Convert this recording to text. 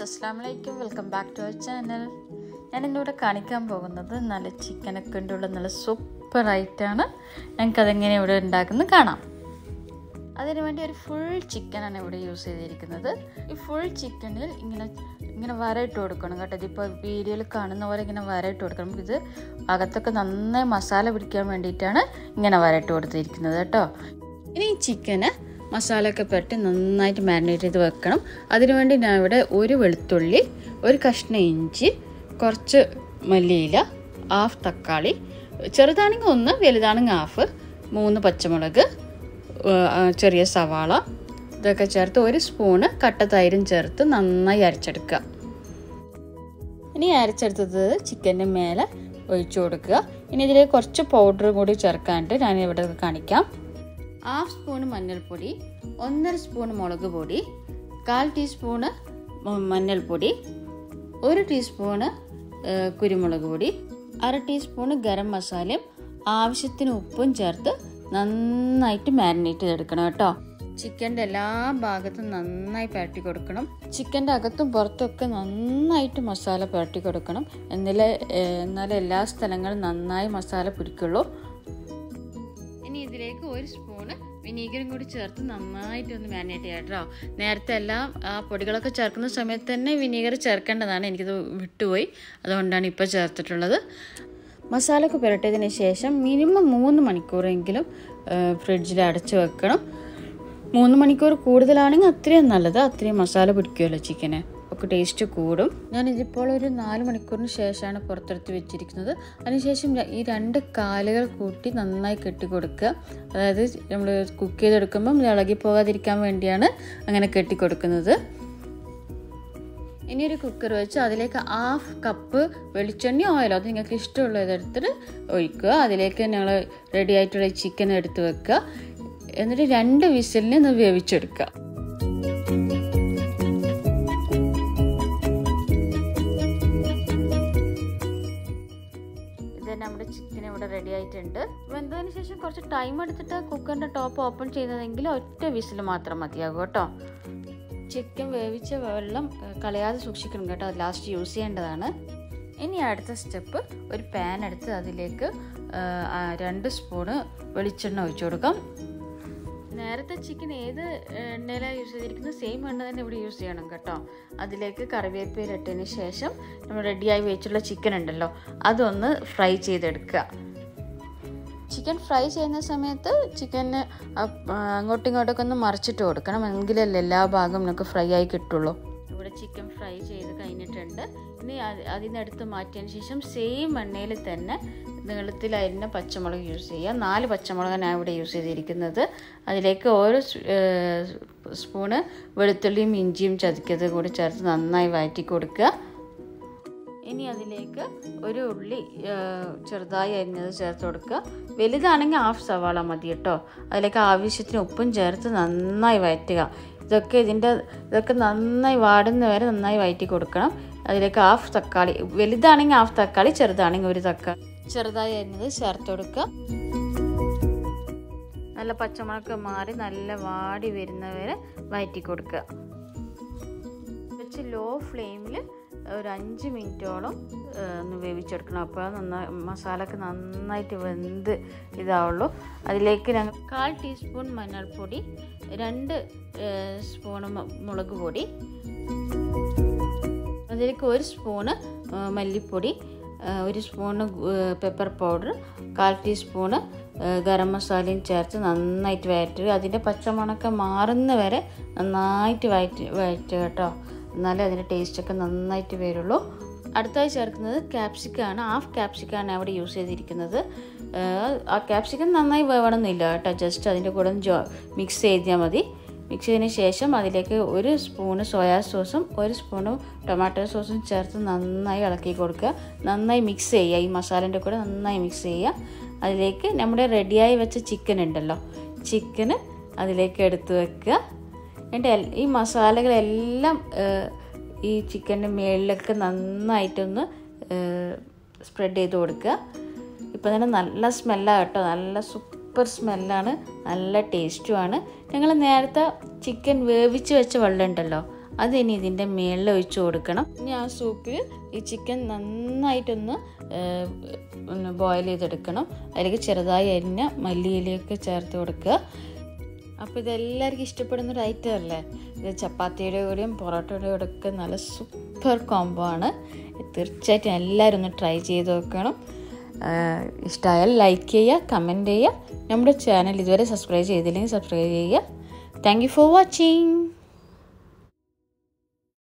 അസ്സലാമലൈക്കും, welcome back to our channel. ഞാൻ ഇന്നിവിടെ കാണിക്കാൻ പോകുന്നത് നല്ല ചിക്കനൊക്കെ ഉണ്ടുള്ള നല്ല സൂപ്പറായിട്ടാണ്. ഞങ്ങൾക്കതെങ്ങനെ ഇവിടെ ഉണ്ടാക്കുന്നത് കാണാം. അതിനു വേണ്ടി ഒരു ഫുൾ ചിക്കനാണ് ഇവിടെ യൂസ് ചെയ്തിരിക്കുന്നത്. ഈ ഫുൾ ചിക്കനിൽ ഇങ്ങനെ വരയിട്ട് കൊടുക്കണം കേട്ടോ. ഇതിപ്പോൾ വീഡിയോയിൽ കാണുന്ന പോലെ ഇങ്ങനെ വരയിട്ട് കൊടുക്കണം. ഇത് അകത്തൊക്കെ നന്നായി മസാല പിടിക്കാൻ വേണ്ടിയിട്ടാണ് ഇങ്ങനെ വരയിട്ട് കൊടുത്തിരിക്കുന്നത് കേട്ടോ. ഇനി ഈ ചിക്കന് മസാലയൊക്കെ പുരട്ടി നന്നായിട്ട് മാരിനേറ്റ് ചെയ്ത് വെക്കണം. അതിനുവേണ്ടി ഞാൻ ഇവിടെ ഒരു വെളുത്തുള്ളി, ഒരു കഷ്ണം ഇഞ്ചി, കുറച്ച് മല്ലിയില, ഹാഫ് തക്കാളി, ചെറുതാണെങ്കിൽ 1, വലുതാണെങ്കിൽ 1/2, 3 പച്ചമുളക്, ചെറിയ സവാള, ഇതൊക്കെ ചേർത്ത് 1 സ്പൂണ് കട്ട തൈരും ചേർത്ത് നന്നായി അരച്ചെടുക്കുക. ഇനി അരച്ചെടുത്തത് ചിക്കൻ്റെ മേലെ ഒഴിച്ചു കൊടുക്കുക. ഇനി ഇതിലേക്ക് കുറച്ച് പൗഡർ കൂടി ചേർക്കാനായിട്ട് ഞാൻ ഇവിടെ കാണിക്കാം. 1/2 സ്പൂണ് മഞ്ഞൾപ്പൊടി, 1.5 സ്പൂൺ മുളക് പൊടി, 1/4 ടീസ്പൂണ് മഞ്ഞൾപ്പൊടി, 1 ടീസ്പൂണ് കുരുമുളക് പൊടി, 1/2 ടീസ്പൂണ് ഗരം മസാലയും ആവശ്യത്തിന് ഉപ്പും ചേർത്ത് നന്നായിട്ട് മാരിനേറ്റ് ചെയ്തെടുക്കണം കേട്ടോ. ചിക്കൻ്റെ എല്ലാ ഭാഗത്തും നന്നായി പുരട്ടി കൊടുക്കണം. ചിക്കൻ്റെ അകത്തും പുറത്തൊക്കെ നന്നായിട്ട് മസാല പുരട്ടി കൊടുക്കണം. എന്നാലേ എല്ലാ സ്ഥലങ്ങളും നന്നായി മസാല പിടിക്കുള്ളൂ. ഇനി ഇതിലേക്ക് 1 സ്പൂണ് വിനീഗറും കൂടി ചേർത്ത് നന്നായിട്ടൊന്ന് മാരിനേറ്റ് ചെയ്യാം കേട്ടോ. നേരത്തെ എല്ലാം ആ പൊടികളൊക്കെ ചേർക്കുന്ന സമയത്ത് തന്നെ വിനീഗർ ചേർക്കേണ്ടതാണ്. എനിക്കത് വിട്ടുപോയി, അതുകൊണ്ടാണ് ഇപ്പോൾ ചേർത്തിട്ടുള്ളത്. മസാലയൊക്കെ പുരട്ടിയതിന് ശേഷം മിനിമം 3 മണിക്കൂറെങ്കിലും ഫ്രിഡ്ജിൽ അടച്ച് വെക്കണം. 3 മണിക്കൂർ കൂടുതലാണെങ്കിൽ അത്രയും നല്ലത്. അത്രയും മസാല പിടിക്കുമല്ലോ ചിക്കന്, ഒക്കെ ടേസ്റ്റ് കൂടും. ഞാനിതിപ്പോൾ ഒരു 4 മണിക്കൂറിന് ശേഷമാണ് പുറത്തെടുത്ത് വെച്ചിരിക്കുന്നത്. അതിനുശേഷം ഈ 2 കാലുകൾ കൂട്ടി നന്നായി കെട്ടിക്കൊടുക്കുക. അതായത് നമ്മൾ കുക്ക് ചെയ്തെടുക്കുമ്പം ഇളകി പോകാതിരിക്കാൻ വേണ്ടിയാണ് അങ്ങനെ കെട്ടിക്കൊടുക്കുന്നത്. ഇനി ഒരു കുക്കർ വെച്ച് അതിലേക്ക് 1/2 കപ്പ് വെളിച്ചെണ്ണ ഓയിലോ അത് നിങ്ങൾക്ക് ഇഷ്ടമുള്ള ഇതെടുത്തിട്ട് ഒഴിക്കുക. അതിലേക്ക് ഞങ്ങൾ റെഡി ആയിട്ടുള്ള ചിക്കൻ എടുത്ത് വെക്കുക. എന്നിട്ട് 2 വിസിലിന് ഒന്ന് വേവിച്ചെടുക്കുക. നമ്മുടെ ചിക്കൻ ഇവിടെ റെഡി ആയിട്ടുണ്ട്. വെന്തതിന് ശേഷം കുറച്ച് ടൈം എടുത്തിട്ട് കുക്കറിൻ്റെ ടോപ്പ് ഓപ്പൺ ചെയ്യുന്നതെങ്കിൽ ഒറ്റ വിസിൽ മാത്രം മതിയാകും കേട്ടോ. ചിക്കൻ വേവിച്ച വെള്ളം കളയാതെ സൂക്ഷിക്കണം കേട്ടോ, അത് ലാസ്റ്റ് യൂസ് ചെയ്യേണ്ടതാണ്. ഇനി അടുത്ത സ്റ്റെപ്പ്, ഒരു പാൻ എടുത്ത് അതിലേക്ക് 2 സ്പൂണ് വെളിച്ചെണ്ണ ഒഴിച്ചു കൊടുക്കാം. നേരത്തെ ചിക്കൻ ഏത് എണ്ണയിലാണ് യൂസ് ചെയ്തിരിക്കുന്നത് സെയിം എണ്ണ തന്നെ ഇവിടെ യൂസ് ചെയ്യണം കേട്ടോ. അതിലേക്ക് കറിവേപ്പില ഇട്ടതിന് ശേഷം നമ്മൾ റെഡിയായി വെച്ചിട്ടുള്ള ചിക്കൻ ഉണ്ടല്ലോ അതൊന്ന് ഫ്രൈ ചെയ്തെടുക്കുക. ചിക്കൻ ഫ്രൈ ചെയ്യുന്ന സമയത്ത് ചിക്കന് അങ്ങോട്ടും ഇങ്ങോട്ടൊക്കെ ഒന്ന് മറിച്ചിട്ട് കൊടുക്കണം, എങ്കിലല്ലേ എല്ലാ ഭാഗവും നമുക്ക് ഫ്രൈ ആയി കിട്ടുള്ളൂ. ഇവിടെ ചിക്കൻ ഫ്രൈ ചെയ്ത് കഴിഞ്ഞിട്ടുണ്ട്. ഇനി അതിനടുത്ത് മാറ്റിയതിന് ശേഷം സെയിം എണ്ണയിൽ തന്നെ നീളത്തിൽ അരിഞ്ഞ പച്ചമുളക് യൂസ് ചെയ്യുക. 4 പച്ചമുളകാണ് ഞാൻ ഇവിടെ യൂസ് ചെയ്തിരിക്കുന്നത്. അതിലേക്ക് 1 സ്പൂണ് വെളുത്തുള്ളിയും ഇഞ്ചിയും ചതക്കിയത് കൂടി ചേർത്ത് നന്നായി വഴറ്റി കൊടുക്കുക. ഇനി അതിലേക്ക് 1 ഉള്ളി ചെറുതായി അരിഞ്ഞത് ചേർത്ത് കൊടുക്കുക. വലുതാണെങ്കിൽ 1/2 സവാള മതി കേട്ടോ. അതിലേക്ക് ആവശ്യത്തിന് ഉപ്പും ചേർത്ത് നന്നായി വഴറ്റുക. ഇതൊക്കെ നന്നായി വാടുന്ന വരെ നന്നായി വഴറ്റി കൊടുക്കണം. അതിലേക്ക് 1/2 തക്കാളി, വലുതാണെങ്കിൽ 1/2 തക്കാളി, ചെറുതാണെങ്കിൽ 1 തക്കാളി ചെറുതായി അരിഞ്ഞത് ചേർത്ത് കൊടുക്കുക. നല്ല പച്ചമുളക് മാറി നല്ല വാടി വരുന്നവരെ വഴറ്റി കൊടുക്കുക. വെച്ച് ലോ ഫ്ലെയിമിൽ ഒരു 5 മിനിറ്റോളം ഒന്ന് വേവിച്ചെടുക്കണം. അപ്പോൾ മസാലയൊക്കെ നന്നായിട്ട് വെന്ത് ഇതാവുള്ളൂ. അതിലേക്ക് ഞങ്ങൾ 1/4 ടീസ്പൂൺ മഞ്ഞൾപ്പൊടി, 2 സ്പൂണ് മുളക് പൊടി, അതിലേക്ക് 1 സ്പൂണ് മല്ലിപ്പൊടി, 1 spoon pepper powder, 1/4 teaspoon garam മസാലയും ചേർത്ത് നന്നായിട്ട് വഴറ്റുക. അതിൻ്റെ പച്ചമണക്കം മാറുന്ന വരെ നന്നായിട്ട് വഴറ്റുക കേട്ടോ, എന്നാലേ അതിൻ്റെ ടേസ്റ്റൊക്കെ നന്നായിട്ട് വരുള്ളൂ. അടുത്തായി ചേർക്കുന്നത് ക്യാപ്സിക്കാണ്. 1/2 ക്യാപ്സിക്കാണ് അവിടെ യൂസ് ചെയ്തിരിക്കുന്നത്. ആ ക്യാപ്സിക്കം നന്നായി വേവണമെന്നില്ല കേട്ടോ, ജസ്റ്റ് അതിൻ്റെ കൂടെ മിക്സ് ചെയ്താൽ മതി. മിക്സ് ചെയ്തതിന് ശേഷം അതിലേക്ക് 1 സ്പൂണ് സോയാ സോസും 1 സ്പൂണ് ടൊമാറ്റോ സോസും ചേർത്ത് നന്നായി ഇളക്കി കൊടുക്കുക. നന്നായി മിക്സ് ചെയ്യുക, ഈ മസാലേൻ്റെ കൂടെ നന്നായി മിക്സ് ചെയ്യുക. അതിലേക്ക് നമ്മുടെ റെഡിയായി വെച്ച ചിക്കൻ ഉണ്ടല്ലോ, ചിക്കന് അതിലേക്ക് എടുത്ത് വെക്കുക. എന്നിട്ട് ഈ മസാലകളെല്ലാം ഈ ചിക്കൻ്റെ മുകളിലൊക്കെ നന്നായിട്ടൊന്ന് സ്പ്രെഡ് ചെയ്ത് കൊടുക്കുക. ഇപ്പോൾ തന്നെ നല്ല സ്മെല്ലാണ് കേട്ടോ, നല്ല സൂപ്പർ സ്മെല്ലാണ്, നല്ല ടേസ്റ്റുമാണ്. ഞങ്ങൾ നേരത്തെ ചിക്കൻ വേവിച്ച് വെച്ച വെള്ളം ഉണ്ടല്ലോ അതിനി ഇതിൻ്റെ മേളിൽ ഒഴിച്ച് കൊടുക്കണം. ഇനി ആ സൂപ്പിൽ ഈ ചിക്കൻ നന്നായിട്ടൊന്ന് ബോയിൽ ചെയ്തെടുക്കണം. അതിലേക്ക് ചെറുതായി അരിഞ്ഞ മല്ലിയിലയൊക്കെ ചേർത്ത് കൊടുക്കുക. അപ്പോൾ ഇതെല്ലാവർക്കും ഇഷ്ടപ്പെടുന്നൊരു ഐറ്റം അല്ലേ. ഇത് ചപ്പാത്തിയുടെ കൂടെയും പൊറോട്ടയുടെ കൂടെ ഒക്കെ നല്ല സൂപ്പർ കോംബോ ആണ്. തീർച്ചയായിട്ടും എല്ലാവരും ഒന്ന് ട്രൈ ചെയ്ത് നോക്കണം. ഇഷ്ടമായാൽ ലൈക്ക് ചെയ്യുക, കമൻറ്റ് ചെയ്യുക. നമ്മുടെ ചാനൽ ഇതുവരെ സബ്സ്ക്രൈബ് ചെയ്തില്ലെങ്കിൽ സബ്സ്ക്രൈബ് ചെയ്യുക. Thank you for watching.